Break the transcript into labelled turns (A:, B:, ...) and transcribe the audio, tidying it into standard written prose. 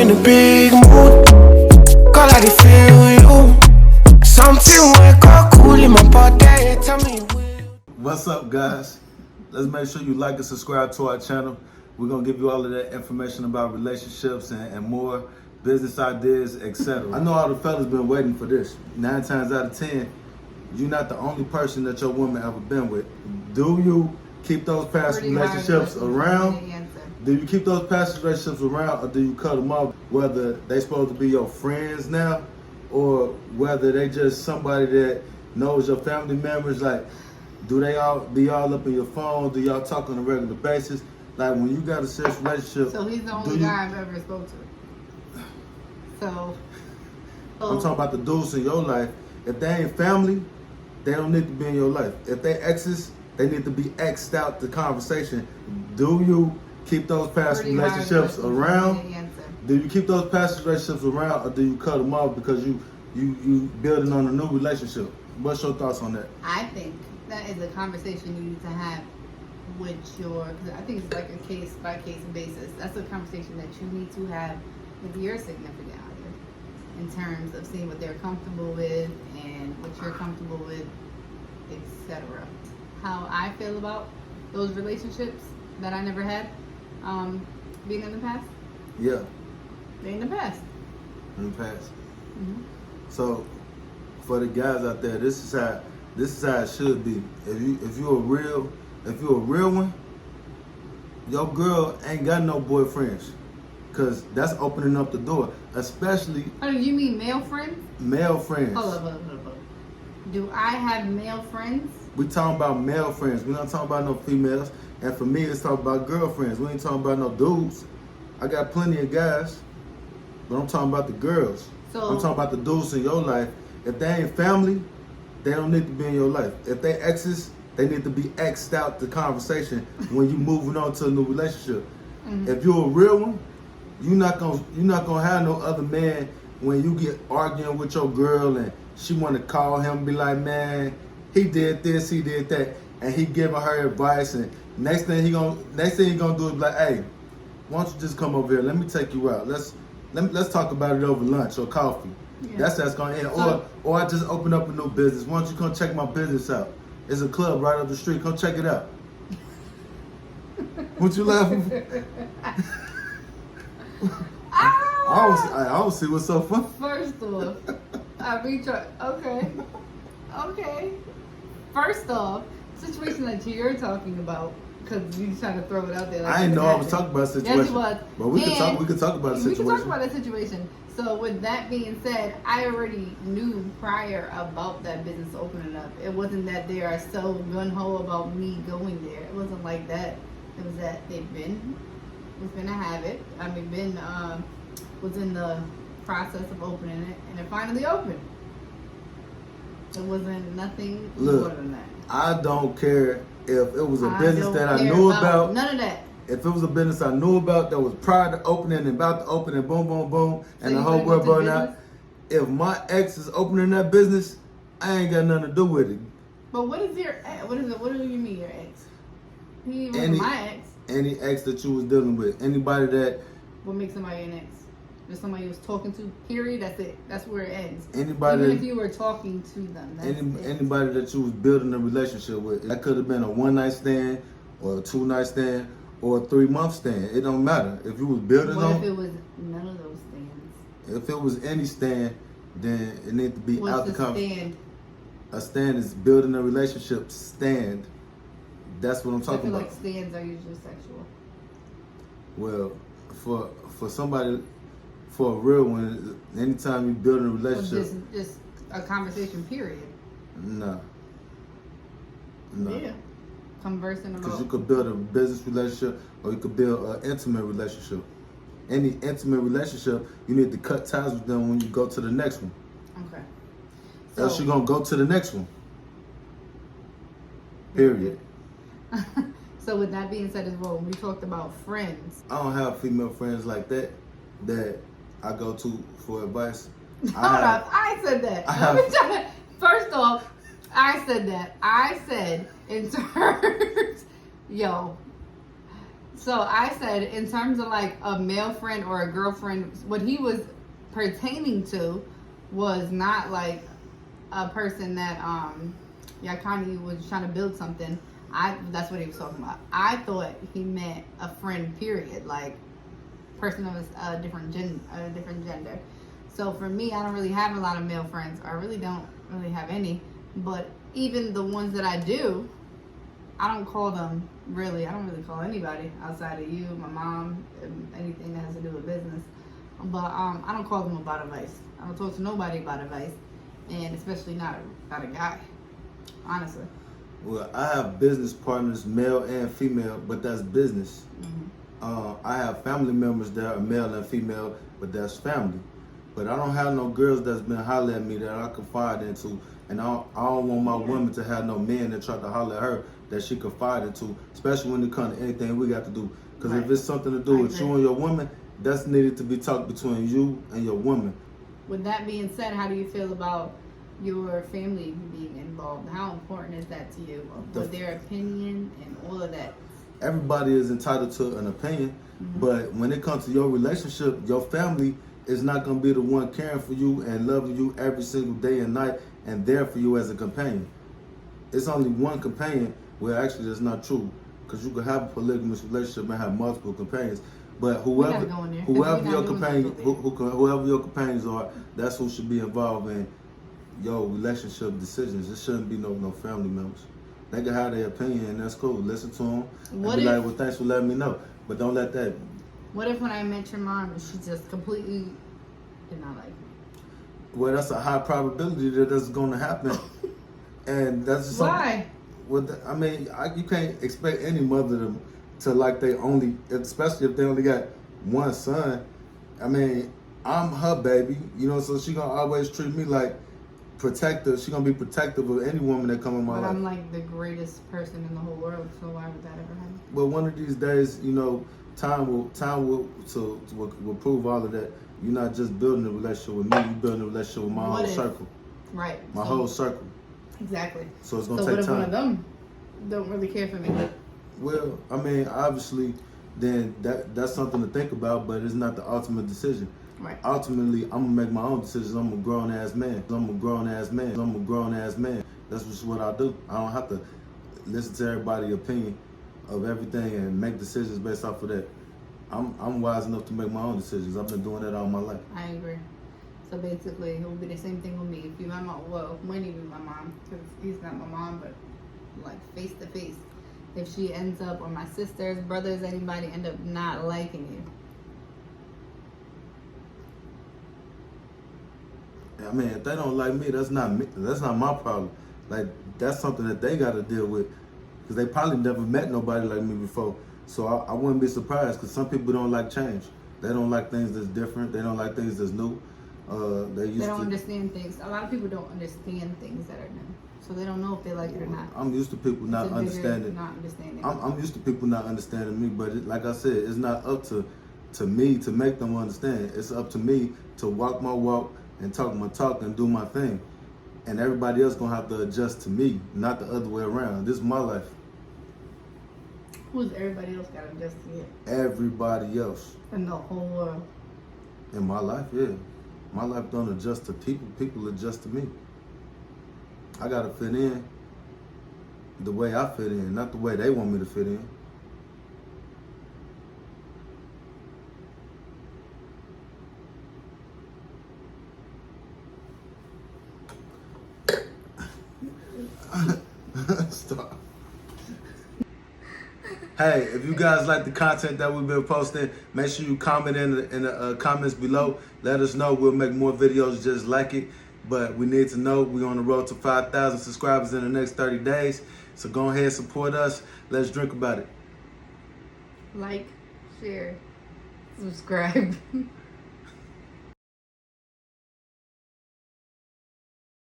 A: in a big mood. Call I feel you. Something wake up cool in my body. Tell me.
B: What's up, guys? Let's make sure you like and subscribe to our channel. We're gonna give you all of that information about relationships and more, business ideas, etc. I know all the fellas been waiting for this. 9 times out of 10, you're not the only person that your woman ever been with. Do you keep those past relationships around? Do you keep those past relationships around, or do you cut them off? Whether they supposed to be your friends now, or whether they just somebody that knows your family members. Like, do they all be all up in your phone? Do y'all talk on a regular basis? Like, when you got a serious relationship.
C: So he's the only guy I've ever spoke to. So
B: I'm talking about the dudes in your life. If they ain't family, they don't need to be in your life. If they exes, they need to be X'd out the conversation. Do you keep those past relationships around? Do you keep those past relationships around, or do you cut them off because you building on a new relationship? What's your thoughts on that?
C: I think that is a conversation you need to have with because I think it's like a case by case basis. That's a conversation that you need to have with your significant other in terms of seeing what they're comfortable with and what you're comfortable with, etc. How I feel about those relationships that I never had, being in the past.
B: Yeah.
C: Being in the past.
B: In the past.
C: Mm-hmm.
B: So, for the guys out there, this is how it should be. If you're a real one, your girl ain't got no boyfriends, cause that's opening up the door. Especially.
C: Oh, you mean male friends?
B: Male friends.
C: Hold up. Do I have male friends?
B: We talking about male friends. We not talking about no females. And for me, it's talking about girlfriends. We ain't talking about no dudes. I got plenty of guys, but I'm talking about the girls.
C: So,
B: I'm talking about the dudes in your life. If they ain't family, they don't need to be in your life. If they exes, they need to be X'd out the conversation when you moving on to a new relationship. Mm-hmm. If you're a real one, you're not gonna have no other man when you get arguing with your girl and she want to call him and be like, man, he did this, he did that, and he giving her advice, and next thing he gonna do is be like, hey, why don't you just come over here? Let me take you out. Let's talk about it over lunch or coffee. Yeah. That's gonna end. Or I just open up a new business. Why don't you come check my business out? It's a club right up the street. Come check it out. What you laughing for? I don't see what's so funny.
C: First off, okay. First off, situation that you're talking about, because you trying to throw it out there. Like
B: I didn't know I was talking about a situation.
C: Yes, you was.
B: But we could talk about a situation.
C: We can talk about that situation. So with that being said, I already knew prior about that business opening up. It wasn't that they are so gung-ho about me going there. It wasn't like that. It was that was gonna have it. Was in the process of opening it, and it finally opened. It wasn't nothing more than that.
B: I don't care if it was a business that I knew about.
C: None of that.
B: If it was a business I knew about that was prior to opening and about to open and boom, boom, boom, and the whole world burning out. If my ex is opening that business, I ain't got nothing to do with it.
C: But what is your ex? What do you mean your ex? He wasn't my ex.
B: Any ex that you was dealing with. Anybody that.
C: What makes somebody an ex? Just somebody you was talking to, period. That's it. That's where it ends.
B: Anybody.
C: Even if you were talking to them.
B: Anybody that you was building a relationship with. That could have been a 1-night stand or a 2-night stand or a 3-month stand. It don't matter. If you was building
C: on. What if it was none of those stands?
B: If it was any stand, then it need to be out the conversation.
C: What's
B: a stand? A stand is building a relationship stand. That's what I'm talking about.
C: I feel like stands are usually sexual.
B: Well, for somebody, for a real one, anytime you building a relationship.
C: Just a conversation, period.
B: No.
C: Yeah. Conversing about.
B: Because you could build a business relationship or you could build an intimate relationship. Any intimate relationship, you need to cut ties with them when you go to the next one.
C: Okay.
B: Else you're going to go to the next one. Period.
C: So with that being said as well, when we talked about friends.
B: I don't have female friends like that I go to for advice.
C: I said that. First off, I said that. I said in terms, So I said, in terms of like a male friend or a girlfriend, what he was pertaining to was not like a person that Yakani was trying to build something. That's what he was talking about. I thought he meant a friend, period, like person of a different gender. So for me, I don't really have a lot of male friends. I really don't really have any. But even the ones that I do, I don't call them really. I don't really call anybody outside of you, my mom, anything that has to do with business. But I don't call them about advice. I don't talk to nobody about advice, and especially not a guy. Honestly.
B: Well, I have business partners, male and female, but that's business. I have family members that are male and female, but that's family. But I don't have no girls that's been hollering at me that I confide into, and I don't want my woman to have no men that try to holler at her that she confide into, especially when it comes to anything we got to do. Because if it's something to do with you and your woman, that's needed to be talked between you and your woman.
C: With that being said, how do you feel about your family being involved? How important is that to you? With their opinion and all of that?
B: Everybody is entitled to an opinion, but when it comes to your relationship, your family is not going to be the one caring for you and loving you every single day and night and there for you as a companion. It's only one companion. Well, actually, that's not true, because you could have a polygamous relationship and have multiple companions. But whoever your companions are, that's who should be involved in your relationship decisions. It shouldn't be no family members. They can have their opinion, and that's cool. Listen to them and be like, well, thanks for letting me know. But don't let that.
C: What if when I met your mom, she just completely did not like me?
B: Well, that's a high probability that that's going to happen. And that's just
C: why?
B: You can't expect any mother to like they only, especially if they only got one son. I mean, I'm her baby, so she gonna always treat me like protector. She gonna be protective of any woman that come in my life.
C: But I'm like the greatest person in the whole world, so why would that ever happen?
B: But one of these days, time will prove all of that. You're not just building a relationship with me, you're building a relationship with my whole circle.
C: Right.
B: My whole circle.
C: Exactly.
B: So it's gonna take time.
C: So what if one of them don't really care for me?
B: Well, obviously, then that's something to think about, but it's not the ultimate decision.
C: Right.
B: Ultimately, I'm gonna make my own decisions. I'm a grown ass man. That's just what I do. I don't have to listen to everybody's opinion of everything and make decisions based off of that. I'm wise enough to make my own decisions. I've been doing that all my life.
C: I agree. So basically, it will be the same thing with me. If you my mom, when you be my mom, because he's not my mom, but like face to face. If she ends up, or my sisters, brothers, anybody end up not liking you.
B: If they don't like me, that's not me. That's not my problem. Like, that's something that they got to deal with, because they probably never met nobody like me before. So I wouldn't be surprised, because some people don't like change. They don't like things that's different. They don't like things that's new. They don't
C: understand things. A lot of people don't understand things that are new, so they don't know if they like it or not.
B: I'm used to people not understanding. I'm used to people not understanding me, but like I said, it's not up to me to make them understand. It's up to me to walk my walk and talk my talk and do my thing. And everybody else gonna have to adjust to me, not the other way around. This is my life.
C: Who's everybody else gotta adjust to you?
B: Everybody else.
C: In the whole world.
B: In my life, yeah. My life don't adjust to people. People adjust to me. I gotta fit in the way I fit in, not the way they want me to fit in. Stop. Hey, if you guys like the content that we've been posting, make sure you comment in the comments below. Let us know. We'll make more videos just like it. But we need to know we're on the road to 5,000 subscribers in the next 30 days. So go ahead and support us. Let's drink about it.
C: Like, share, subscribe.